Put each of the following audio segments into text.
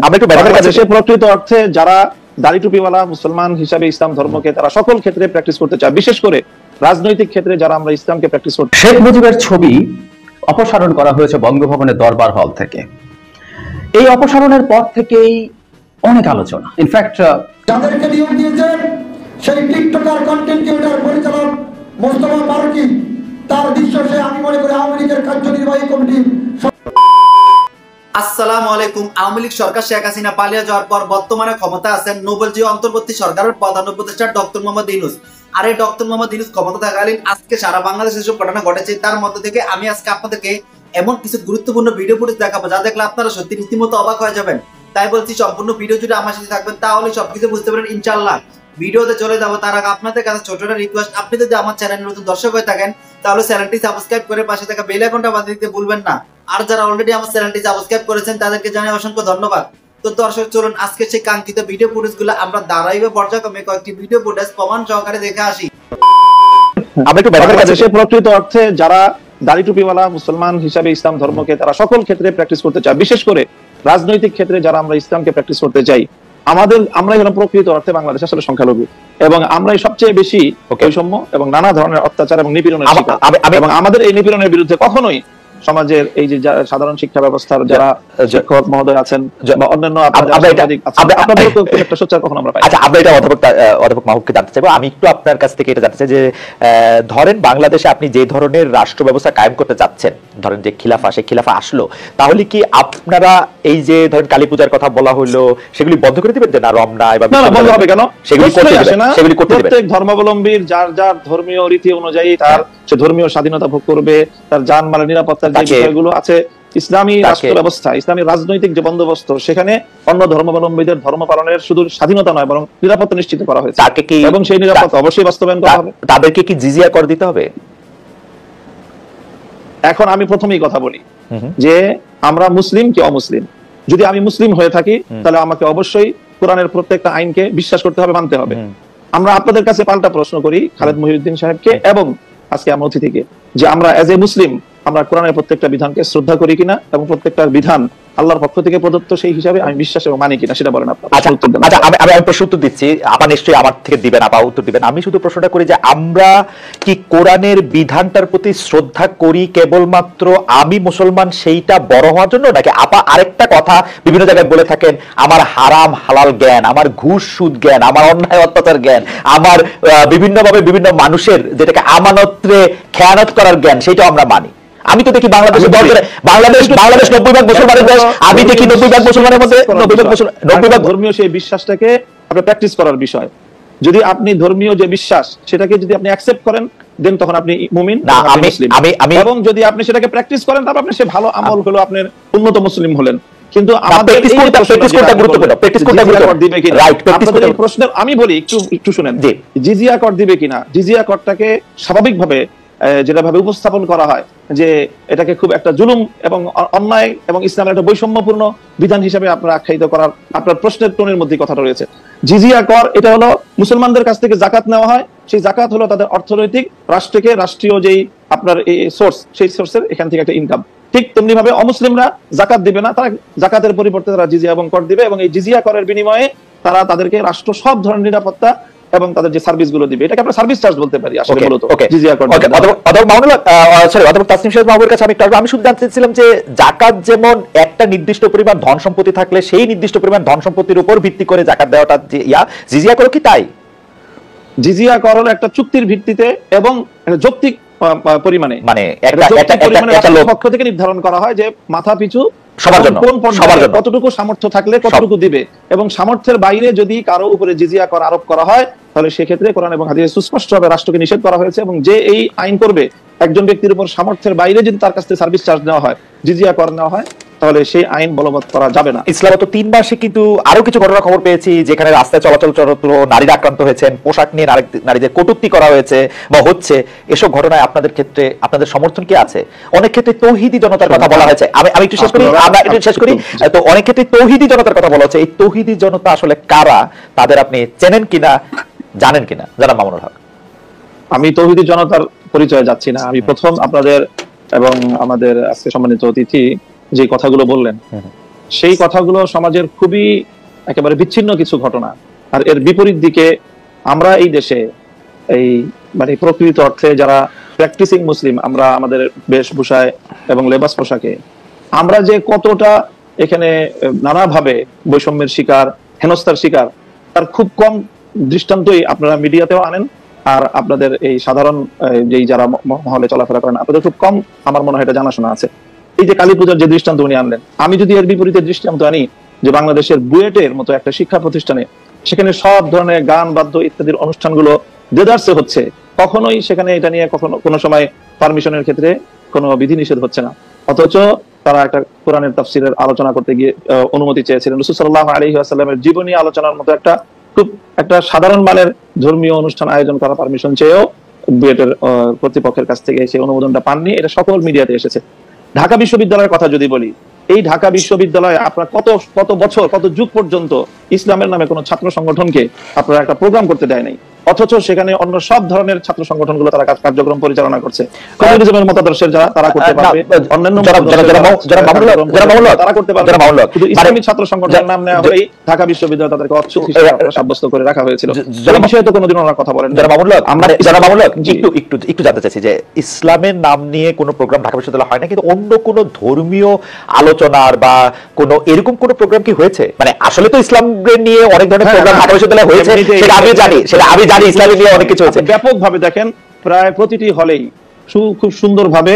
আমরা একটু বাংলাদেশে প্রকৃত অর্থে যারা দাড়ি টুপিওয়ালা মুসলমান হিসাবে ইসলাম ধর্মকে তারা সকল ক্ষেত্রে প্র্যাকটিস করতে চায়, বিশেষ করে রাজনৈতিক ক্ষেত্রে যারা আমরা ইসলামকে প্র্যাকটিস করতে। শেখ মুজিবের ছবি অপসারণ করা হয়েছে বঙ্গভবনের দরবার হল থেকে। এই অপসারণের পর থেকেই অনেক আলোচনা। ইনফ্যাক্ট যাদেরকে নিয়োগ দিয়েছেন সেই টিকটকার কন্টেন্ট ক্রিয়েটর পরিচালক মোস্তফা ফারুকী, তার বিশ্বাসে আমি মনে করি আওয়ামী লীগের কার্যনির্বাহী কমিটি। আসসালামু আলাইকুম। আওয়ামী লীগ সরকার শেখ হাসিনা পালিয়ে যাওয়ার পর বর্তমানে ক্ষমতা আছেন নোবেলজয়ী অন্তর্বর্তী সরকারের প্রধান উপদেষ্টা ডক্টর মোহাম্মদ ইউনূস। আর এই ডক্টর মোহাম্মদ ইউনূস ক্ষমতা থাকাকালীন আজকে সারা বাংলাদেশে যেসব ঘটনা ঘটেছে তার মধ্যে থেকে আমি আজকে আপনাদেরকে এমন কিছু গুরুত্বপূর্ণ ভিডিও ফুটেজ দেখাবো যা দেখলে আপনারা সত্যি রীতিমতো অবাক হয়ে যাবেন। তাই বলছি সম্পূর্ণ ভিডিও জুড়ে আমার সাথে থাকবেন, তাহলে সবকিছু বুঝতে পারেন ইনশাআল্লাহ। ভিডিওতে চলে যাবো তার আগে আপনাদের কাছে ছোট একটা রিকোয়েস্ট, আপনি যদি আমার চ্যানেলের নতুন দর্শক হয়ে থাকেন তাহলে চ্যানেলটি সাবস্ক্রাইব করে পাশে থাকা বেল আইকনটা বাজিয়ে দিতে ভুলবেন না। আর যারা অলরেডি আমার চ্যানেলটি সাবস্ক্রাইব করেছেন তাদেরকে জানাই অসংখ্য ধন্যবাদ। তো দর্শক চলুন আজকে সেই কাঙ্ক্ষিত ভিডিও ফুটেজগুলো আমরা ধারাবাহিক পর্যায়ক্রমে কয়েকটি ভিডিও ফুটেজ প্রমাণ সহকারে দেখে আসি। আমরা একটু বাংলাদেশে প্রকৃত অর্থে যারা দাড়ি টুপিওয়ালা মুসলমান হিসাবে ইসলাম ধর্মকে তারা সকল ক্ষেত্রে প্র্যাকটিস করতে চায়, বিশেষ করে রাজনৈতিক ক্ষেত্রে যারা আমরা ইসলামকে প্র্যাকটিস করতে চাই, আমরাই হলাম প্রকৃত অর্থে বাংলাদেশ আসলে সংখ্যালঘু এবং আমরাই সবচেয়ে বেশি বৈষম্য এবং নানা ধরনের অত্যাচার এবং নিপীড়নের শিকার। এবং আমাদের এই নিপীড়নের বিরুদ্ধে কখনোই সমাজের এই যে সাধারণ শিক্ষা ব্যবস্থার যারা শিক্ষক মহোদয় আছেন বা অন্যান্য একটা সোচ্চার কখনো আমরা পাই। আচ্ছা, আমরা এটা অধ্যাপক মাহবুবকে জানতে চাইবো। আমি একটু আপনার কাছ থেকে এটা জানতে চাই যে ধরেন বাংলাদেশে আপনি যে ধরনের রাষ্ট্র ব্যবস্থা কায়েম করতে চাচ্ছেন, ধরেন যে খিলাফা, সে খিলাফা আসলো, তাহলে কি আপনারা এই যে ধরেন কালী পূজার কথা বলা হলো সেগুলি বন্ধ করে দিবেন? না রমনা বা বন্ধ হবে কেন? সেগুলি করতে প্রত্যেক ধর্মাবলম্বীর যার যার ধর্মীয় রীতি অনুযায়ী তার সে ধর্মীয় স্বাধীনতা ভোগ করবে, তার জানমালের নিরাপত্তার যে বিষয়গুলো আছে। ইসলামী রাষ্ট্র ব্যবস্থা, ইসলামী রাজনৈতিক যে বন্দোবস্ত, সেখানে অন্য ধর্মাবলম্বীদের ধর্ম পালনের শুধু স্বাধীনতা নয় বরং নিরাপত্তা নিশ্চিত করা হয়েছে এবং সেই নিরাপত্তা অবশ্যই বাস্তবায়ন করা হবে। তাদেরকে কি জিজিয়া কর দিতে হবে? এখন আমি প্রথমেই কথা বলি যে আমরা মুসলিম কি অমুসলিম। যদি আমি মুসলিম হয়ে থাকি তাহলে আমাকে অবশ্যই কোরআনের প্রত্যেকটা আইনকে বিশ্বাস করতে হবে, মানতে হবে। আমরা আপনাদের কাছে পাল্টা প্রশ্ন করি খালেদ মহিউদ্দিন সাহেবকে এবং আজকে আমার অতিথিকে যে আমরা এজ এ মুসলিম আমরা কোরআনের প্রত্যেকটা বিধানকে শ্রদ্ধা করি কিনা এবং প্রত্যেকটা বিধান আল্লাহর পক্ষ থেকে প্রদত্ত সেই হিসাবে আমি বিশ্বাস এবং মানি কিনা সেটা বলেন আপনারা। আচ্ছা, আমি প্রশ্ন উত্তর দিচ্ছি, আপনি নিশ্চয়ই আমার থেকে দিবেন, আপা উত্তর দিবেন। আমি শুধু প্রশ্নটা করি যে আমরা কি কোরআনের বিধানটার প্রতি শ্রদ্ধা করি কেবলমাত্র আমি মুসলমান সেইটা বড় হওয়ার জন্য, নাকি আপা আরেকটা কথা বিভিন্ন জায়গায় বলে থাকেন, আমার হারাম হালাল জ্ঞান, আমার ঘুষ সুদ জ্ঞান, আমার অন্যায় অত্যাচার জ্ঞান, আমার বিভিন্নভাবে বিভিন্ন মানুষের যেটাকে আমানতে খেয়ানত করার জ্ঞান, সেইটাও আমরা মানি। আমি তো দেখি বাংলাদেশ 90 ভাগ মুসলমানের দেশ, আমি দেখি 90 ভাগ মুসলমানের মধ্যে 90 ভাগ ধর্মীয় সেই বিশ্বাসটাকে আপনি প্র্যাকটিস করার বিষয়। যদি আপনি ধর্মীয় যে বিশ্বাস সেটাকে যদি আপনি অ্যাকসেপ্ট করেন দেন তখন আপনি মুমিন এবং যদি আপনি সেটাকে প্র্যাকটিস করেন তারপর আপনি সে ভালো আমল হলো আপনার উন্নত মুসলিম হলেন। কিন্তু আমাদের প্রশ্নের আমি বলি একটু শুনেন, জিজিয়া কর দিবে কিনা। জিজিয়া করটাকে স্বাভাবিকভাবে যেটা ভাবে উপস্থাপন করা হয় যে এটাকে খুব একটা জুলুম এবং অন্যায় এবং ইসলামের একটা বৈষম্যপূর্ণ বিধান হিসেবে আপনারা আখ্যায়িত করার আপনার প্রশ্নের টোনের মধ্যে কথাটা রয়েছে। জিজিয়া কর এটা হলো মুসলমানদের কাছ থেকে জাকাত নেওয়া হয়, সেই জাকাত হলো তাদের অর্থনৈতিক রাষ্ট্রীয় যেই আপনার এই সোর্স, সেই সোর্সের এখান থেকে একটা ইনকাম। ঠিক তেমনি ভাবে অমুসলিমরা জাকাত দিবে না, তারা জাকাতের পরিবর্তে তারা জিজিয়া এবং কর দিবে এবং এই জিজিয়া করের বিনিময়ে তারা তাদেরকে রাষ্ট্র সব ধরনের নিরাপত্তা এবং তাদের যে সার্ভিস গুলো দিবে, এটাকে আমরা সার্ভিস চার্জ বলতে পারি আসলে মূলত জিজিয়া কর। আমি শুধু জানতে চাইছিলাম যে জাকাত যেমন একটা নির্দিষ্ট পরিমাণ ধন সম্পত্তি থাকলে সেই নির্দিষ্ট পরিমাণ ধন সম্পত্তির উপর ভিত্তি করে জাকাত দেওয়াটা জিজিয়া কর কি তাই? জিজিয়া কর হলো একটা চুক্তির ভিত্তিতে এবং যৌক্তিক পরিমাণে, মানে পক্ষ থেকে নির্ধারণ করা হয় যে মাথা পিছু কতটুকু সামর্থ্য থাকলে কতটুকু দিবে এবং সামর্থ্যের বাইরে যদি কারো উপরে জিজিয়া কর আরোপ করা হয় তাহলে সেক্ষেত্রে কোরআন এবং হাদিসে সুস্পষ্টভাবে রাষ্ট্রকে নিষেধ করা হয়েছে এবং যে এই আইন করবে একজন ব্যক্তির উপর সামর্থ্যের বাইরে যদি তার কাছ থেকে সার্ভিস চার্জ নেওয়া হয়, জিজিয়া কর নেওয়া হয়, তাহলে সেই আইন বলবৎ করা যাবে না। ইসলামে তো 3 মাসে কিন্তু আরো কিছু ঘটনার খবর পেয়েছি যেখানে রাস্তায় চলাচল নারীরা আক্রান্ত হয়েছেন, পোশাক নিয়ে নারীদের কটূক্তি করা হয়েছে বা হচ্ছে। এসব ঘটনায় আপনাদের ক্ষেত্রে আপনাদের সমর্থন কি আছে? অনেক ক্ষেত্রে তৌহিদি জনতার কথা বলা হয়েছে, আমি একটু শেষ করি। তো অনেক ক্ষেত্রে তৌহিদি জনতার কথা বলা হচ্ছে, এই তৌহিদি জনতা আসলে কারা, তাদের আপনি চেনেন কিনা, জানেন কিনা? জানাব মামুনুল হক। আমি তৌহিদি জনতার পরিচয় যাচ্ছি না। আমি প্রথম আপনাদের এবং আমাদের আজকে সম্মানিত অতিথি যে কথাগুলো বললেন সেই কথাগুলো সমাজের খুবই একেবারে বিচ্ছিন্ন কিছু ঘটনা। আর এর বিপরীত দিকে আমরা এই দেশে এই মানে প্রকৃত অর্থে যারা প্র্যাকটিসিং মুসলিম, আমরা আমাদের বেশভূষায় এবং লেবাস পোশাকে আমরা যে কতটা এখানে নানাভাবে বৈষম্যের শিকার, হেনস্থার শিকার, তার খুব কম দৃষ্টান্তই আপনারা মিডিয়াতেও আনেন। আর আপনাদের এই সাধারণ যেই যারা মহলে চলাফেরা করেন আপনাদের খুব কম আমার মনে হয় এটা জানাশোনা আছে। এই যে কালী পূজার যে দৃষ্টান্ত উনি আনলেন, আমি যদি এর বিপরীতে দৃষ্টান্ত আনি যে বাংলাদেশের বুয়েটের মতো একটা শিক্ষা প্রতিষ্ঠানে সেখানে সব ধরনের গান বাদ্য ইত্যাদির অনুষ্ঠানগুলো দেদারসে হচ্ছে, কখনোই সেখানে এটা নিয়ে কখনো কোনো সময় পারমিশনের ক্ষেত্রে কোনো বিধিনিষেধ হচ্ছে না, অথচ তারা একটা কোরআনের তাফসিরের আলোচনা করতে গিয়ে অনুমতি চেয়েছিলেন। রাসূল সাল্লাল্লাহু আলাইহি ওয়াসাল্লামের জীবনী আলোচনার মতো একটা সাধারণ মানের ধর্মীয় অনুষ্ঠান আয়োজন করা পারমিশন চেয়েও বুয়েটের কর্তৃপক্ষের কাছ থেকে সেই অনুমোদনটা পাননি। এটা সকল মিডিয়াতে এসেছে। ঢাকা বিশ্ববিদ্যালয়ের কথা যদি বলি, এই ঢাকা বিশ্ববিদ্যালয়ে আপনারা কত বছর কত যুগ পর্যন্ত ইসলামের নামে কোনো ছাত্র সংগঠনকে আপনারা একটা প্রোগ্রাম করতে দেয় নাই, অথচ সেখানে অন্য সব ধরনের ছাত্র সংগঠনগুলো তারা কার্যক্রম পরিচালনা করছে। কমিউনিজমের মতাদর্শের যারা তারা করতে পারবে, অন্যান্য তারা করতে পারবে, কিন্তু ইসলামী ছাত্র সংগঠনের নাম নেওয়া হলেই ঢাকা বিশ্ববিদ্যালয় তাদেরকে অচ্ছুত হিসেবে সাব্যস্ত করে রাখা হয়েছিল। এই বিষয়ে তো কোনোদিন ওনারা কথা বলেন। একটু জানতে চাইছি যে ইসলামের নাম নিয়ে কোনো প্রোগ্রাম ঢাকা বিশ্ববিদ্যালয় হয় না, কিন্তু অন্য কোনো ধর্মীয় আলোচনার বা কোনো এরকম কোনো প্রোগ্রাম কি হয়েছে? মানে আসলে তো ইসলামের নিয়ে অনেক ধরনের প্রোগ্রাম ঢাকা বিশ্ববিদ্যালয়ে হয়েছে, সেটা আমি জানি ইসলামের নিয়ে অনেক কিছু হয়েছে। ব্যাপকভাবে দেখেন, প্রায় প্রতিটি হলেই খুব সুন্দরভাবে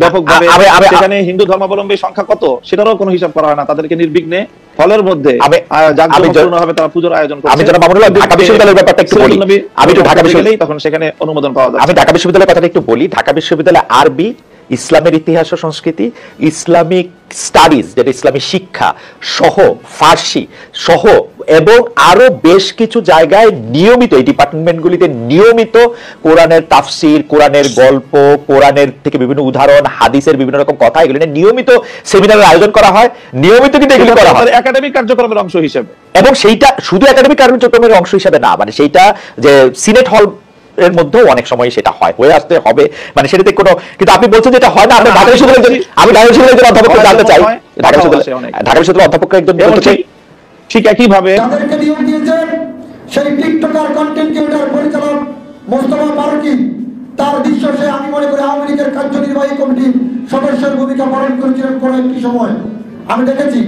ব্যাপকভাবে সেখানে হিন্দু ধর্মাবলম্বী সংখ্যা কত সেটারও কোনো হিসাব করা হয় না, তাদেরকে নির্বিঘ্নে হলের মধ্যে জাঁকজমকপূর্ণভাবে তারা পূজার আয়োজন করছে। আমি যারা মামুনুল্লাহ ঢাকা বিশ্ববিদ্যালয়ের ব্যাপারটা একটু বলি, আমি তো ঢাকা বিশ্ববিদ্যালয়ে তখন সেখানে অনুমোদন পাওয়া যায়। আমি ঢাকা বিশ্ববিদ্যালয়ের কথাটা একটু বলি। ঢাকা বিশ্ববিদ্যালয়ে আরবি, ইসলামের ইতিহাস ও সংস্কৃতি, ইসলামিক স্টাডিজ যেটা ইসলামী শিক্ষা সহ, ফার্সি সহ এবং আরো বেশ কিছু জায়গায় নিয়মিত এই ডিপার্টমেন্টগুলিতে নিয়মিত কোরআনের তাফসির, কোরআনের গল্প, কোরআনের থেকে বিভিন্ন উদাহরণ, হাদিসের বিভিন্ন রকম কথা, এগুলো নিয়ে নিয়মিত সেমিনারের আয়োজন করা হয়। নিয়মিত কিন্তু এগুলো করা হয় একাডেমিক কার্যক্রমের অংশ হিসেবে, এবং সেইটা শুধু একাডেমিক কার্যক্রমের অংশ হিসেবে না, মানে সেইটা যে সিনেট হল এর মধ্যেও অনেক সময় সেটা হয়, হয়ে আসতে হবে, মানে সেটাতে কোনো, কিন্তু আপনি বলছেন যেটা হয় না। আমি ঢাকা বিশ্ববিদ্যালয়ের অধ্যাপক জানতে চাই, ঢাকা বিশ্ববিদ্যালয়ের অধ্যাপক একজন ঠিক একইভাবে যাদেরকে নিয়োগ দিয়েছেন সেই টিকটকার কন্টেন্ট ক্রিয়েটর পরিচালক মোস্তফা ফারুকী, তার দৃশ্য সে আমি মনে করি আওয়ামী লীগের কার্যনির্বাহী কমিটির সদস্যের ভূমিকা পালন করেছিলেন কোনো একটি সময়, আমি দেখেছি।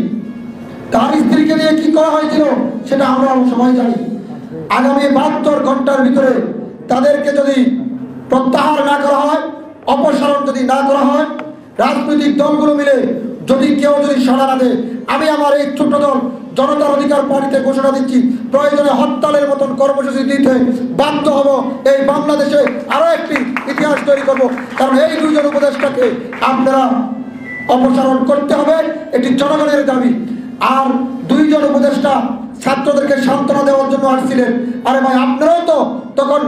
তার স্ত্রীকে নিয়ে কি করা হয়েছিল সেটা আমরা সবাই জানি। আগামী 72 ঘন্টার ভিতরে তাদেরকে যদি প্রত্যাহার না করা হয়, অপসারণ যদি না করা হয়, রাজনৈতিক দলগুলো মিলে যদি কেউ সাড়া না দেয়, আমি আমার এই ছোট দল জনতার অধিকার পার্টিতে ঘোষণা দিচ্ছি, প্রয়োজনে হরতালের মতন কর্মসূচি দিতে বাধ্য হব। এই বাংলাদেশে আরো একটি ইতিহাস তৈরি করব, কারণ এই দুইজন উপদেষ্টাকে আপনারা অপসারণ করতে হবে, এটি জনগণের দাবি। আর দুইজন উপদেষ্টা ছাত্রদেরকে সান্ত্বনা দেওয়ার জন্য আসছিলেন। আরে ভাই, আপনারাও তো তখন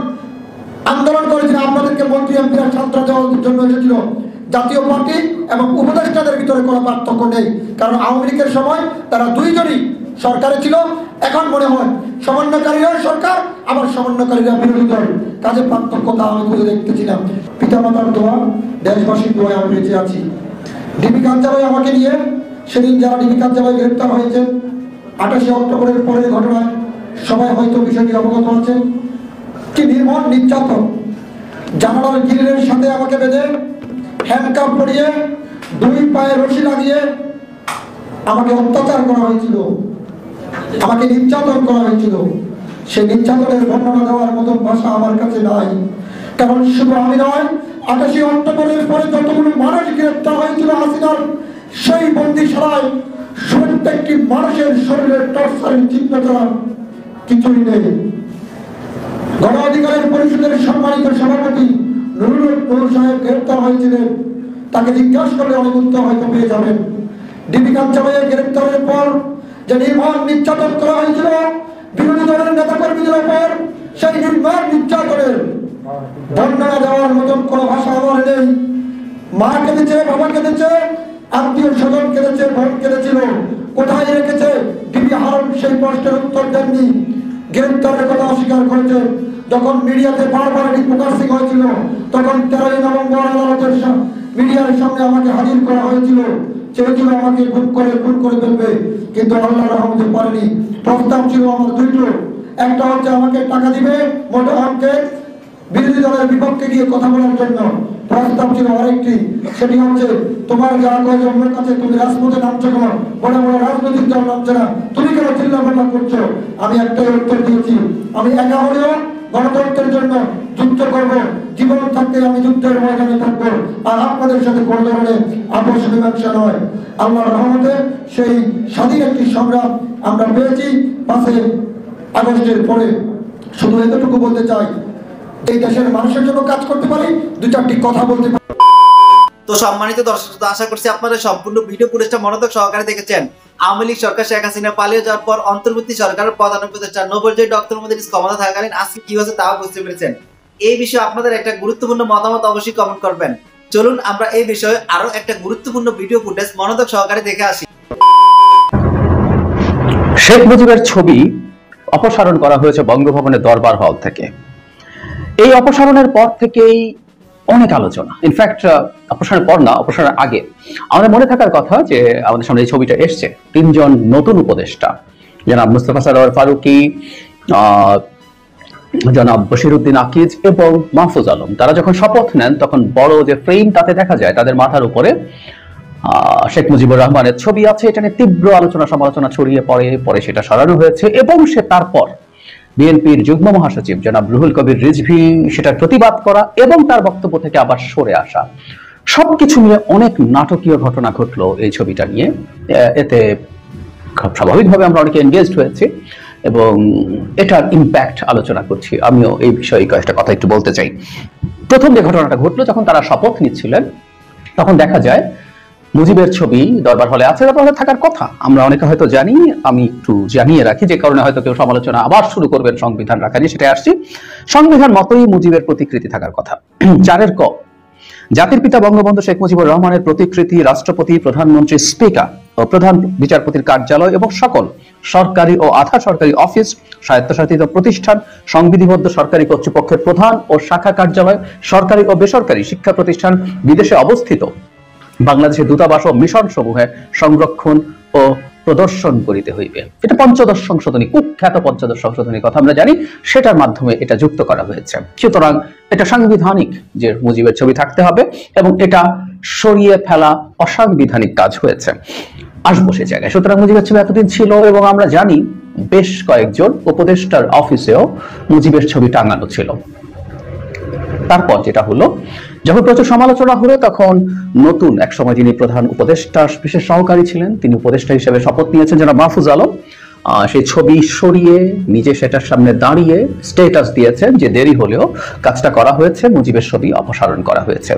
আন্দোলন করেছিলেন, আপনাদেরকে মন্ত্রী এমপিরা সান্ত্বনা দেওয়ার জন্য এসেছিল। জাতীয় পার্টি এবং উপদেষ্টাদের ভিতরে কোনো পার্থক্য নেই, কারণ আওয়ামী লীগের সময় তারা দুইজনই সরকারে ছিল। এখন মনে হয় সমন্বয়কারীরা সরকার, আবার সমন্বয়কারীরা বিরোধী দল, কাজে পার্থক্যতা আমি বুঝে দেখতেছিলাম। পিতামাতার দোয়া, দেশবাসীর দোয়া আমি বেঁচে আছি। ডিবি কাঞ্জাবাই আমাকে নিয়ে সেদিন যারা ডিবি কাঞ্জাবাই গ্রেপ্তার হয়েছে 28 অক্টোবরের পরের ঘটনায় সবাই হয়তো বিষয়টি অবগত আছেন। কি নির্মম নির্যাতন! জানালার গ্রিলের সাথে আমাকে বেঁধে হ্যান্ডকাপ পরিয়ে 2 পায়ে রশি লাগিয়ে আমাকে অত্যাচার করা হয়েছিল, আমাকে নির্যাতন করা হয়েছিল। সেই নির্যাতনের বর্ণনা দেওয়ার মতো ভাষা আমার কাছে নাই, কারণ শুধু আমি নয়, 28 অক্টোবরের পরে যতগুলো মানুষ গ্রেপ্তার হয়েছিল হাসিনার সেই বন্দিশালায় প্রত্যেকটি মানুষের শরীরের টর্চারের চিহ্ন ছাড়া কিছুই নেই। গণ অধিকারের পরিষদের সম্মানিত সভাপতি নুরুল সাহেব গ্রেপ্তার হয়েছিলেন, তাকে জিজ্ঞাসা করলে অনেক উত্তর হয়তো পেয়ে যাবেন। ডিবি কাঞ্জাবাইয়ের গ্রেপ্তারের পর যে নির্মম নির্যাতন করা হয়েছিল বিরোধী দলের নেতাকর্মীদের উপর, সেই নির্মম নির্যাতনের বর্ণনা দেওয়ার মতন কোনো ভাষা আমার নেই। মা কেঁদেছে, বাবা কেঁদেছে, আত্মীয় স্বজন কেঁদেছে, বোন কেঁদেছিল। কোথায় রেখেছে ডিবি হারুন সেই প্রশ্নের উত্তর দেননি, গ্রেপ্তারের কথা অস্বীকার করেছে। যখন মিডিয়াতে বারবার এটি প্রকাশিত হয়েছিল, তখন 13 নভেম্বর আদালতের মিডিয়ার সামনে আমাকে হাজির করা হয়েছিল। চেয়েছিল আমাকে খুন করে ফেলবে, কিন্তু আল্লাহ রহমতে পারেনি। প্রস্তাব ছিল আমার দুটো, একটা হচ্ছে আমাকে টাকা দিবে মোটা অঙ্কের বিরোধী দলের বিপক্ষে গিয়ে কথা বলার জন্য, প্রস্তাব ছিল আরেকটি, সেটি হচ্ছে তোমার যারা কয়েকজন লোক আছে তুমি রাজপথে নামছো কেন, বড় বড় রাজনৈতিক দল নামছে না, তুমি কেন চিল্লাফাল্লা করছো? আমি একটাই উত্তর দিয়েছি, আমি একা হলেও গণতন্ত্রের জন্য যুদ্ধ করবো, জীবন থাকতে আমি যুদ্ধের ময়দানে থাকবো, আর আপনাদের সাথে কোনো ধরনের আপোষ মীমাংসা নয়। আল্লাহর রহমতে সেই স্বাধীন একটি সংগ্রাম আমরা পেয়েছি 5 আগস্টের পরে। শুধু এতটুকু বলতে চাই, এই দেশের মানুষের জন্য কাজ করতে পারি, 2-4টি কথা বলতে পারি। তো সম্মানিত দর্শক, আশা করছি আপনারা সম্পূর্ণ ভিডিও ফুটেজটা মনোযোগ সহকারে দেখেছেন। আওয়ামী লীগ সরকার শেখ হাসিনা পালিয়ে যাওয়ার পর অন্তর্বর্তী সরকারের প্রধান উপদেষ্টা নোবেলজয়ী ডক্টর মোহাম্মদ ইউনূস ক্ষমতা থাকাকালীন আজকে কি হয়েছে তাও বুঝতে পেরেছেন। এই বিষয়ে আপনাদের একটা গুরুত্বপূর্ণ মতামত অবশ্যই কমেন্ট করবেন। চলুন আমরা এই বিষয়ে আরো একটা গুরুত্বপূর্ণ ভিডিও ফুটেজ মনোযোগ সহকারে দেখে আসি। শেখ মুজিবের ছবি অপসারণ করা হয়েছে বঙ্গভবনের দরবার হল থেকে। এই অপসারণের পর থেকেই অনেক আলোচনা, ইনফ্যাক্ট অপসারণের পর না, অপসারণের আগে আমাদের মনে থাকার কথা যে আমাদের সামনে এই ছবিটা এসছে, 3 জন নতুন উপদেষ্টা, জনাব মুস্তাফা সরোয়ার ফারুকী, জনাব বশিরউদ্দিন আকিজ এবং মাহফুজ আলম। তারা যখন শপথ নেন তখন বড় যে ফ্রেম তাতে দেখা যায় তাদের মাথার উপরে শেখ মুজিবুর রহমানের ছবি আছে। এটা নিয়ে তীব্র আলোচনা সমালোচনা ছড়িয়ে পরে সেটা সরানো হয়েছে এবং সে তারপর বিএনপির যুগ্ম মহাসচিব জনাব রুহুল কবির রিজভী সেটার প্রতিবাদ করা এবং তার বক্তব্য থেকে আবার সরে আসা, সবকিছু মিলে অনেক নাটকীয় ঘটনা ঘটলো এই ছবিটা নিয়ে। এতে স্বাভাবিকভাবে আমরা অনেকে এনগেজড হয়েছি এবং এটার ইম্প্যাক্ট আলোচনা করছি। আমিও এই বিষয়ে কয়েকটা কথা একটু বলতে চাই। প্রথম যে ঘটনাটা ঘটলো, যখন তারা শপথ নিচ্ছিলেন তখন দেখা যায় মুজিবের ছবি দরবার হলে আছে, দরবার হলে থাকার কথা আমরা অনেকে হয়তো জানি। আমি একটু জানিয়ে রাখি, যে কারণে হয়তো কেউ সমালোচনা আবার শুরু করবেন সংবিধান রাখা নিয়ে, সেটা আসছি। সংবিধান মতোই মুজিবের প্রতিকৃতি থাকার কথা। 4 ক, জাতির পিতা বঙ্গবন্ধু শেখ মুজিবুর রহমানের প্রতিকৃতি রাষ্ট্রপতি, প্রধানমন্ত্রী, স্পিকার ও প্রধান বিচারপতির কার্যালয় এবং সকল সরকারি ও আধা সরকারি অফিস, স্বায়ত্তশাসিত প্রতিষ্ঠান, সংবিধিবদ্ধ সরকারি কর্তৃপক্ষের প্রধান ও শাখা কার্যালয়, সরকারি ও বেসরকারি শিক্ষা প্রতিষ্ঠান, বিদেশে অবস্থিত বাংলাদেশের দূতাবাস ও মিশন সমূহে সংরক্ষণ ও প্রদর্শন করিতে হইবে। এটা ৫ম সংশোধনী, কুখ্যাত ৫ম সংশোধনীর কথা আমরা জানি, সেটার মাধ্যমে এটা যুক্ত করা হয়েছে। সুতরাং এটা সাংবিধানিক যে মুজিবের ছবি থাকতে হবে এবং এটা সরিয়ে ফেলা অসাংবিধানিক কাজ হয়েছে। আসবো সে জায়গায়। সুতরাং মুজিবের ছবি এতদিন ছিল এবং আমরা জানি বেশ কয়েকজন উপদেষ্টার অফিসেও মুজিবের ছবি টাঙানো ছিল। তারপর যেটা হলো, যখন প্রচুর সমালোচনা হলো তখন নতুন এক সময় যিনি প্রধান উপদেষ্টা বিশেষ সহকারী ছিলেন, তিনি উপদেষ্টা হিসেবে শপথ নিয়েছেন জনাব মাহফুজ আলম। সেই ছবি সরিয়ে নিজে সেটার সামনে দাঁড়িয়ে স্ট্যাটাস দিয়েছেন যে দেরি হলেও কাজটা করা হয়েছে, মুজিবের ছবি অপসারণ করা হয়েছে।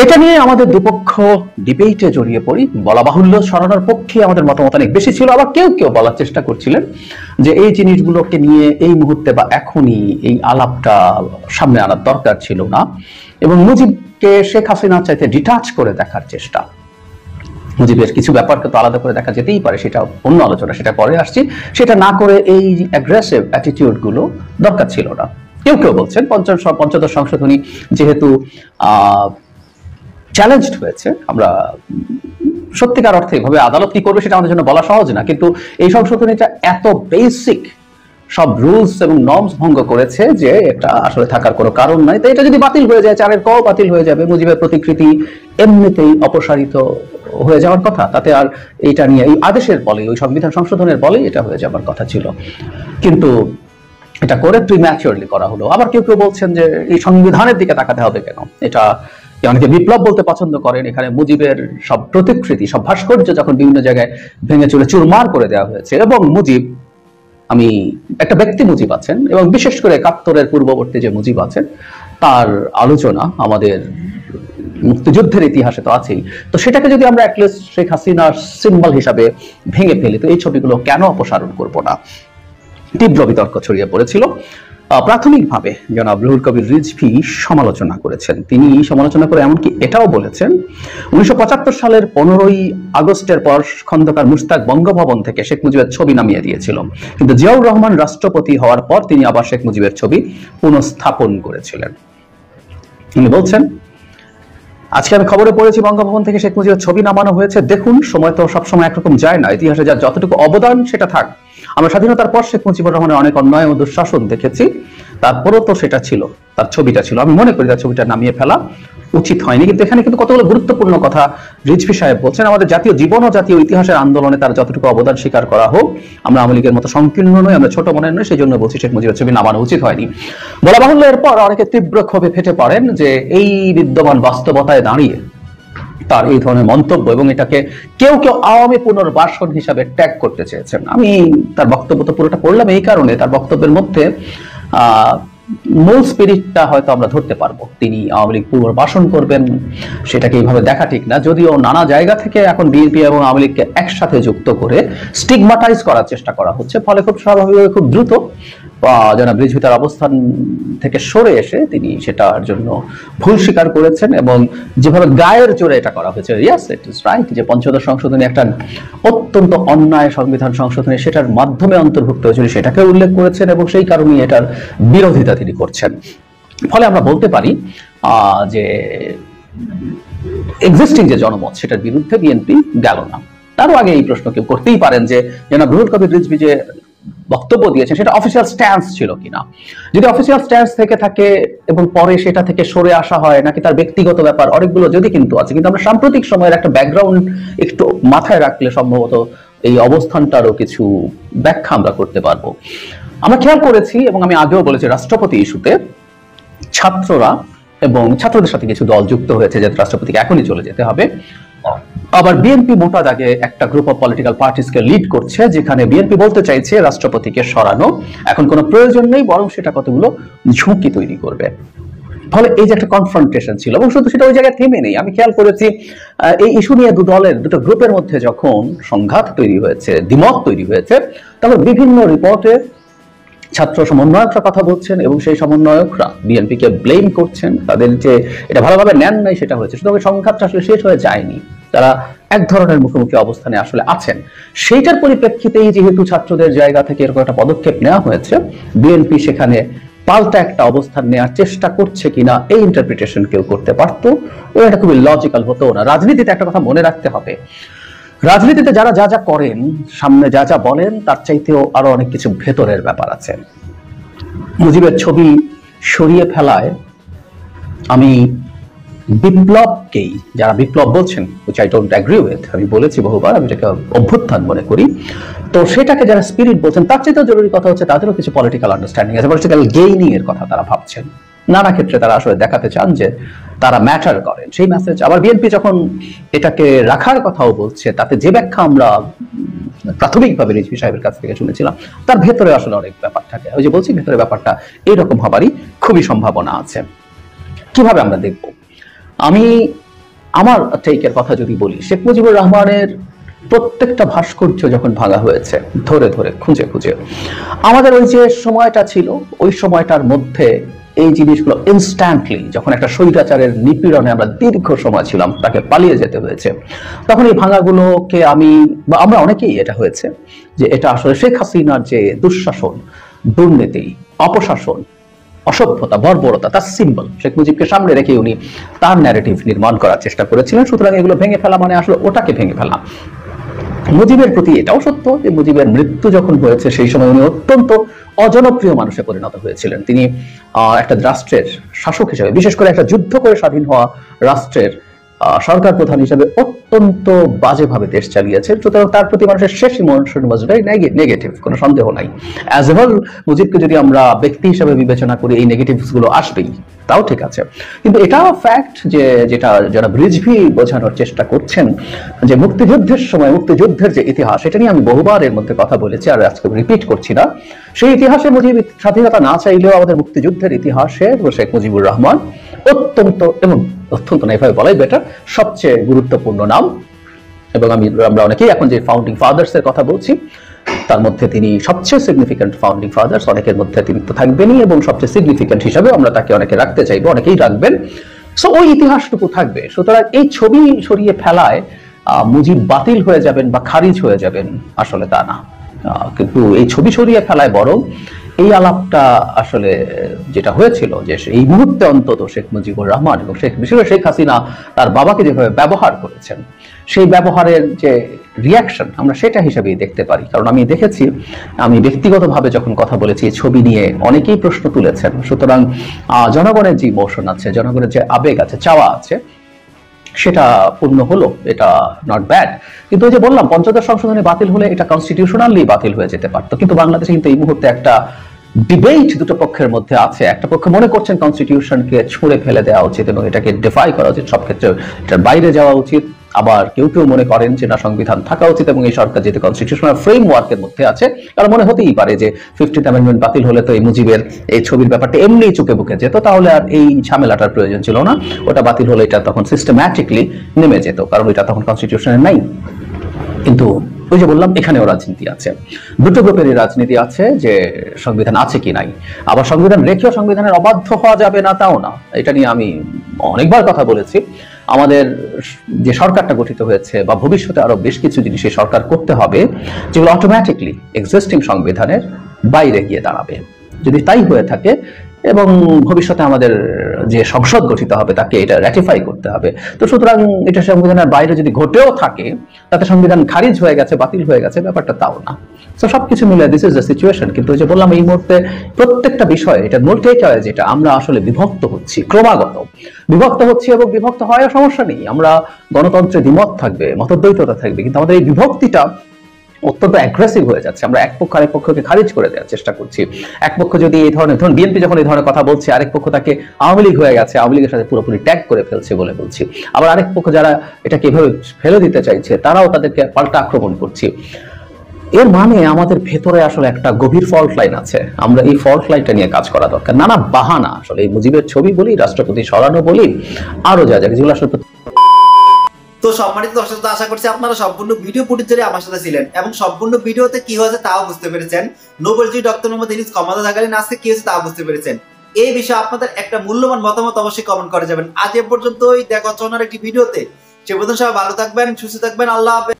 এটা নিয়ে আমাদের দুপক্ষ ডিবেটে জড়িয়ে পড়ি। বলা বাহুল্য, সরানোর পক্ষে আমাদের মতামত অনেক বেশি ছিল, আবার কেউ কেউ বলার চেষ্টা করছিলেন যে এই জিনিসগুলোকে নিয়ে এই মুহূর্তে বা এখনই এই আলাপটা সামনে আনার দরকার ছিল না এবং মুজিবকে শেখ হাসিনার চাইতে ডিটাচ করে দেখার চেষ্টা। মুজিবের কিছু ব্যাপারকে তো আলাদা করে দেখা যেতেই পারে, সেটা অন্য আলোচনা, সেটা পরে আসছি। সেটা না করে এই অ্যাগ্রেসিভ অ্যাটিটিউড গুলো দরকার ছিল না। কেউ কেউ বলছেন ৫ম সংশোধনী যেহেতু চ্যালেঞ্জড হয়েছে, আমরা সত্যিকার অর্থে ভাবে আদালত কি করবে সেটা আমাদের জন্য বলা সহজ না, কিন্তু এই সংশোধনীটা এত বেসিক সব রুলস এবং নর্মস ভঙ্গ করেছে যে এটা আসলে থাকার কোনো কারণ নাই। তাই এটা যদি বাতিল হয়ে যায়, 4 ক বাতিল হয়ে যাবে, মুজিবের প্রতিকৃতি এমনিতেই অপসারিত হয়ে যাওয়ার কথা, তাতে আর এটা নিয়ে এই আদেশের বলে, ওই সংবিধান সংশোধনের বলে এটা হয়ে যাবার কথা ছিল, কিন্তু এটা করে প্রিম্যাচিওরলি করা হলো। আবার কেউ কেউ বলছেন যে এই সংবিধানের দিকে তাকাতে হবে কেন, এটা অনেকে বিপ্লব বলতে পছন্দ করেন। এখানে মুজিবের সব প্রতিকৃতি, সব ভাস্কর্য যখন বিভিন্ন জায়গায় ভেঙে চুরে চুরমার করে দেওয়া হয়েছে এবং মুজিব, আমি একটা ব্যক্তি মুজিব আছেন এবং বিশেষ করে ৭১-এর পূর্ববর্তী যে মুজিব আছেন তার আলোচনা আমাদের মুক্তিযুদ্ধের ইতিহাসে তো আছেই। তো সেটাকে যদি আমরা অ্যাটলিস্ট শেখ হাসিনার সিম্বল হিসাবে ভেঙে ফেলি, তো এই ছবিগুলো কেন অপসারণ করব না? তীব্র বিতর্ক ছড়িয়ে পড়েছিল। প্রাথমিকভাবে জনাব রুহুল কবির রিজভী সমালোচনা করেছেন। তিনি সমালোচনা করে এমনকি এটাও বলেছেন ১৯৭৫ সালের ১৫ই আগস্টের পর খন্দকার মুশতাক বঙ্গভবন থেকে শেখ মুজিবের ছবি নামিয়ে দিয়েছিল, কিন্তু জিয়াউর রহমান রাষ্ট্রপতি হওয়ার পর তিনি আবার শেখ মুজিবের ছবি পুনঃস্থাপন করেছিলেন। তিনি বলছেন আজকে আমি খবরে পড়েছি বঙ্গভবন থেকে শেখ মুজিবের ছবি নামানো হয়েছে। দেখুন, সময় তো সবসময় একরকম যায় না, ইতিহাসে যার যতটুকু অবদান সেটা থাক। আমরা স্বাধীনতার পর শেখ মুজিবুর রহমানের অনেক অন্যায় ও দুঃশাসন দেখেছি, তারপরও তো সেটা ছিল, তার ছবিটা ছিল। আমি মনে করি তার ছবিটা নামিয়ে ফেলা উচিত হয়নি। কিন্তু এখানে কিন্তু কতগুলো গুরুত্বপূর্ণ কথা রিজভী সাহেব বলছেন। আমাদের জাতীয় জীবন ও জাতীয় ইতিহাসের আন্দোলনে তার যতটুকু অবদান স্বীকার করা হোক। আমরা আওয়ামী লীগের মতো সংকীর্ণ নই, আমরা ছোট মনের নই, সেই জন্য বলছি শেখ মুজিবের ছবি নামানো উচিত হয়নি। বলা বাহুল্য, এরপর অনেকে তীব্র ক্ষোভে ফেটে পড়েন যে এই বিদ্যমান বাস্তবতায় দাঁড়িয়ে তার এই ধরনের মন্তব্য, এবং এটাকে কেউ কেউ আওয়ামী পুনর্বাসন হিসাবে ট্যাগ করতে চেয়েছেন। আমি তার বক্তব্য তো পুরোটা পড়লাম এই কারণে, তার বক্তব্যের মধ্যে মূল স্পিরিটটা হয়তো আমরা ধরতে পারবো। তিনি আওয়ামী লীগ পুনর্বাসন করবেন সেটাকে এইভাবে দেখা ঠিক না, যদিও নানা জায়গা থেকে এখন বিএনপি এবং আওয়ামী লীগকে একসাথে যুক্ত করে স্টিগমাটাইজ করার চেষ্টা করা হচ্ছে। ফলে খুব স্বাভাবিকভাবে খুব দ্রুত জনাব রিজভী তার অবস্থান থেকে সরে এসে তিনি সেটার জন্য ভুল স্বীকার করেছেন, এবং যেভাবে গায়ের জোরে এটা করা হয়েছে, ইয়েস ইট ইজ রাইট, যে পঞ্চদশ সংশোধনী একটা অত্যন্ত অন্যায় সংবিধান সংশোধনী, সেটার মাধ্যমে অন্তর্ভুক্ত হয়েছিল সেটাকে উল্লেখ করেছেন, এবং সেই কারণেই এটার বিরোধিতা তিনি করছেন। ফলে আমরা বলতে পারি যে এক্সিস্টিং যে জনমত সেটার বিরুদ্ধে বিএনপি গেল না। তারও আগে এই প্রশ্ন কেউ করতেই পারেন যে জনাব রুহুল কবির রিজভী যে বক্তব্য দিয়েছেন সেটা অফিসিয়াল স্ট্যান্স ছিল কিনা। যদি অফিসিয়াল স্ট্যান্স থেকে থাকে এবং পরে সেটা থেকে সরে আসা হয়, নাকি তার ব্যক্তিগত ব্যাপার, অনেকগুলো যদি কিন্তু আছে। কিন্তু আমরা সাম্প্রতিক সময়ের একটা ব্যাকগ্রাউন্ড একটু মাথায় রাখলে সম্ভবত এই অবস্থানটারও কিছু ব্যাখ্যা আমরা করতে পারবো। আমরা খেয়াল করেছি, এবং আমি আগেও বলেছি, রাষ্ট্রপতি ইস্যুতে ছাত্ররা এবং ছাত্রদের সাথে কিছু দল যুক্ত হয়েছে যে রাষ্ট্রপতিকে এখনই চলে যেতে হবে। আবার বিএনপি মোটা দাগে একটা গ্রুপ অফ পলিটিক্যাল পার্টিসকে লিড করছে, যেখানে বিএনপি বলতে চাইছে রাষ্ট্রপতিকে সরানো এখন কোনো প্রয়োজন নেই, বরং সেটা কতগুলো ঝুঁকি তৈরি করবে। ফলে এই যে একটা কনফ্রন্টেশন ছিল, এবং শুধু সেটা ওই জায়গায় থেমে নেই। আমি খেয়াল করেছি এই ইস্যু নিয়ে দুটো গ্রুপের মধ্যে যখন সংঘাত তৈরি হয়েছে, দ্বিমত তৈরি হয়েছে, তখন বিভিন্ন রিপোর্টে ছাত্র সমন্বয়করা কথা বলছেন, এবং সেই সমন্বয়করা বিএনপিকে ব্লেম করছেন, তাদের যে এটা ভালোভাবে নেন নাই সেটা হয়েছে। সুতরাং সংঘাতটা আসলে শেষ হয়ে যায়নি, তারা এক ধরনের মুখোমুখি অবস্থানে আসলে আছেন। সেইটার পরিপ্রেক্ষিতেই যেহেতু ছাত্রদের জায়গা থেকে এরকম একটা পদক্ষেপ নেওয়া হয়েছে, বিএনপি সেখানে পাল্টা একটা অবস্থান নেওয়ার চেষ্টা করছে কিনা এই ইন্টারপ্রিটেশন কেউ করতে পারতো, ও এটা খুবই লজিক্যাল হতো না। রাজনীতিতে একটা কথা মনে রাখতে হবে, রাজনীতিতে যারা যা যা করেন, সামনে যা যা বলেন, তার চাইতেও আরো অনেক কিছু ভেতরের ব্যাপার আছে। মুজিবের ছবি সরিয়ে ফেলায় আমি বিপ্লবকেই, যারা বিপ্লব বলছেন, which I don't agree with, আমি বলেছি বহুবার, আমি এটাকে অভ্যুত্থান মনে করি, তো সেটাকে যারা স্পিরিট বলছেন, তার চাইতেও জরুরি কথা হচ্ছে তাদেরও কিছু পলিটিক্যাল আন্ডারস্ট্যান্ডিং আছে, পলিটিক্যাল গেইনিং এর কথা তারা ভাবছেন। নানা ক্ষেত্রে তারা আসলে দেখাতে চান যে তারা ম্যাটার করেন, সেই মেসেজ। আবার বিএনপি যখন এটাকে রাখার কথাও বলছে, তাতে যে ব্যাখ্যা আমরা প্রাথমিকভাবে রিজভী সাহেবের কাছ থেকে শুনেছিলাম, তার ভেতরে আসলে অনেক ব্যাপার থাকে। ওই যে বলছি, ভেতরে ব্যাপারটা এইরকম হবারই খুবই সম্ভাবনা আছে। কিভাবে আমরা দেখব? আমি আমার টেকের কথা যদি বলি, শেখ মুজিবুর রহমানের প্রত্যেকটা ভাস্কর্য যখন ভাঙা হয়েছে, ধরে ধরে খুঁজে খুঁজে, আমাদের ওই যে সময়টা ছিল, ওই সময়টার মধ্যে এই জিনিসগুলো ইনস্ট্যান্টলি, যখন একটা স্বৈরাচারের নিপীড়নে আমরা দীর্ঘ সময় ছিলাম, তাকে পালিয়ে যেতে হয়েছে, তখন এই ভাঙাগুলোকে আমরা অনেকেই এটা হয়েছে যে এটা আসলে শেখ হাসিনার যে দুঃশাসন, দুর্নীতি, অপশাসন, অসভ্যতা, বর্বরতা, তার সিম্বল। শেখ মুজিবকে সামনে রেখে উনি তার ন্যারেটিভ নির্মাণ করার চেষ্টা করেছিলেন। সুতরাং এগুলো ভেঙে ফেলা মানে আসলে ওটাকে ভেঙে ফেলা। মুজিবের প্রতি এটাও সত্য যে মুজিবের মৃত্যু যখন হয়েছে, সেই সময় উনি অত্যন্ত অজনপ্রিয় মানুষে পরিণত হয়েছিলেন। তিনি একটা রাষ্ট্রের শাসক হিসেবে, বিশেষ করে একটা যুদ্ধ করে স্বাধীন হওয়া রাষ্ট্রের সরকার প্রধান হিসেবে অত্যন্ত বাজেভাবে দেশ চালিয়েছে। সুতরাং তার প্রতি মানুষের শেষ ইমোশন ওয়াজ ভেরি নেগেটিভ, কোনো সন্দেহ নাই। অ্যাজ ওয়েল মুজিবকে যদি আমরা ব্যক্তি হিসেবে বিবেচনা করি, এই নেগেটিভস গুলো আসবেই, তাও ঠিক আছে। কিন্তু এটা ফ্যাক্ট যে যেটা যারা রিজভী বোঝানোর চেষ্টা করছেন, যে মুক্তিযুদ্ধের সময় মুক্তিযুদ্ধের যে ইতিহাস, এটা নিয়ে আমি বহুবার এর মধ্যে কথা বলেছি, আর আজকে রিপিট করছি না। সেই ইতিহাসে মুজিব স্বাধীনতা না চাইলেও আমাদের মুক্তিযুদ্ধের ইতিহাসে শেখ মুজিবুর রহমান অত্যন্ত না, এভাবে বলাই বেটার, সবচেয়ে গুরুত্বপূর্ণ নাম। এবং আমরা অনেকেই এখন যে ফাউন্ডিং ফাদার্স এর কথা বলছি, তার মধ্যে তিনি সবচেয়ে সিগনিফিক্যান্ট ফাউন্ডিং ফাদার্স, অনেকের মধ্যে তিনি তো থাকবেনই, এবং সবচেয়ে সিগনিফিক্যান্ট হিসাবে আমরা তাকে অনেকে রাখতে চাইবো, অনেকেই রাখবেন। সো ওই ইতিহাসটুকু থাকবে। সুতরাং এই ছবি সরিয়ে ফেলায় মুজিব বাতিল হয়ে যাবেন বা খারিজ হয়ে যাবেন, আসলে তা না। কিন্তু এই ছবি সরিয়ে ফেলায় বরং এই আলাপটা আসলে যেটা হয়েছিল যে এই মুহূর্তে অন্তত শেখ মুজিবুর রহমান এবং বিশেষ করে শেখ হাসিনা তার বাবাকে যেভাবে ব্যবহার করেছেন, সেই ব্যবহারের যে রিয়াকশন আমরা সেটা হিসেবেই দেখতে পারি। কারণ আমি দেখেছি, আমি ব্যক্তিগতভাবে যখন কথা বলেছি এই ছবি নিয়ে অনেকেই প্রশ্ন তুলেছেন। সুতরাং জনগণের যে ইমোশন আছে, জনগণের যে আবেগ আছে, চাওয়া আছে, সেটা পূর্ণ হলো, এটা নট ব্যাড। কিন্তু ওই যে বললাম, পঞ্চদশ সংশোধনী বাতিল হলে এটা কনস্টিটিউশনালি বাতিল হয়ে যেতে পারতো। কিন্তু বাংলাদেশে কিন্তু এই মুহূর্তে একটা ডিবেট দুটো পক্ষের মধ্যে আছে। একটা পক্ষ মনে করছেন কনস্টিটিউশনকে ছুঁড়ে ফেলে দেওয়া উচিত এবং এটাকে ডিফাই করা উচিত, সব ক্ষেত্রে এটার বাইরে যাওয়া উচিত। আবার কেউ কেউ মনে করেন যে না, সংবিধান থাকা উচিত এবং এই সরকার যেহেতু কনস্টিটিউশনাল ফ্রেমওয়ার্কের মধ্যে আছে, কারণ মনে হতেই পারে যে 15th অ্যামেন্ডমেন্ট বাতিল হলে তো এই মুজিবের এই ছবির ব্যাপারটা এমনিই চুকে বুকে যেত, তাহলে আর এই ঝামেলাটার প্রয়োজন ছিল না। ওটা বাতিল হলে এটা তখন সিস্টেম্যাটিকলি নেমে যেত, কারণ এটা তখন কনস্টিটিউশনে নাই। কিন্তু ওই যে বললাম, এখানেও রাজনীতি আছে, দুটো গ্রুপেরই রাজনীতি আছে, যে সংবিধান আছে কি নাই। আবার সংবিধান রেখেও সংবিধানের অবাধ্য হওয়া যাবে না, তাও না। এটা নিয়ে আমি অনেকবার কথা বলেছি। আমাদের যে সরকারটা গঠিত হয়েছে বা ভবিষ্যতে আরো বেশ কিছু জিনিস এই সরকার করতে হবে যেগুলো অটোমেটিকলি এক্সিস্টিং সংবিধানের বাইরে গিয়ে দাঁড়াবে। যদি তাই হয়ে থাকে এবং ভবিষ্যতে আমাদের যে সংসদ গঠিত হবে তাকে এটা র্যাটিফাই করতে হবে। তো সুতরাং এটা সংবিধানের বাইরে যদি ঘটেও থাকে, তাতে সংবিধান খারিজ হয়ে গেছে, বাতিল হয়ে গেছে, ব্যাপারটা তাও না। তো সবকিছু মিলে দিস ইজ দ্য সিচুয়েশন। কিন্তু ওই যে বললাম, এই মুহূর্তে প্রত্যেকটা বিষয়ে এটা মূল টেকঅ্যাওয়ে যেটা, আমরা আসলে বিভক্ত হচ্ছি, ক্রমাগত বিভক্ত হচ্ছি এবং বিভক্ত হওয়ার সমস্যা নেই। আমরা গণতন্ত্রে দ্বিমত থাকবে, মতদ্বৈততা থাকবে, কিন্তু আমাদের এই বিভক্তিটা অত্যন্ত অ্যাগ্রেসিভ হয়ে যাচ্ছে। আমরা এক পক্ষ আরেক পক্ষকে খারিজ করে দেওয়ার চেষ্টা করছি। এক পক্ষ যদি এই ধরনের, ধরুন বিএনপি যখন এই ধরনের কথা বলছে, আরেক পক্ষ তাকে আওয়ামী লীগ হয়ে গেছে, আওয়ামী লীগের সাথে পুরোপুরি ট্যাগ করে ফেলছে বলে বলছি। আবার আরেক পক্ষ যারা এটাকে এভাবে ফেলে দিতে চাইছে, তারাও তাদেরকে পাল্টা আক্রমণ করছি। এর মানে আমাদের ভেতরে আসলে একটা গভীর ফল্ট লাইন আছে। আমরা এই ফল্ট লাইনটা নিয়ে কাজ করা দরকার। নানা বাহানা, আসলে এই মুজিবের ছবি বলি, রাষ্ট্রপতি সরানো বলি, আরো যা যা, যেগুলো আসলে। তো সম্মানিত দর্শক, আশা করছি আপনারা সম্পূর্ণ ভিডিও ফুটেজ ধরে আমার সাথে ছিলেন এবং সম্পূর্ণ ভিডিওতে কি হয়েছে তাও বুঝতে পেরেছেন। নোবেলজয়ী ডক্টর মোহাম্মদ ইউনূস ক্ষমতা থাকালীন আজকে কি হয়েছে তাও বুঝতে পেরেছেন। এই বিষয়ে আপনাদের একটা মূল্যবান মতামত অবশ্যই কমেন্ট করে যাবেন। আজ এ পর্যন্তই, দেখা হচ্ছে অন্য একটি ভিডিওতে। সে পর্যন্ত সবাই ভালো থাকবেন, সুস্থ থাকবেন। আল্লাহ হাফেজ।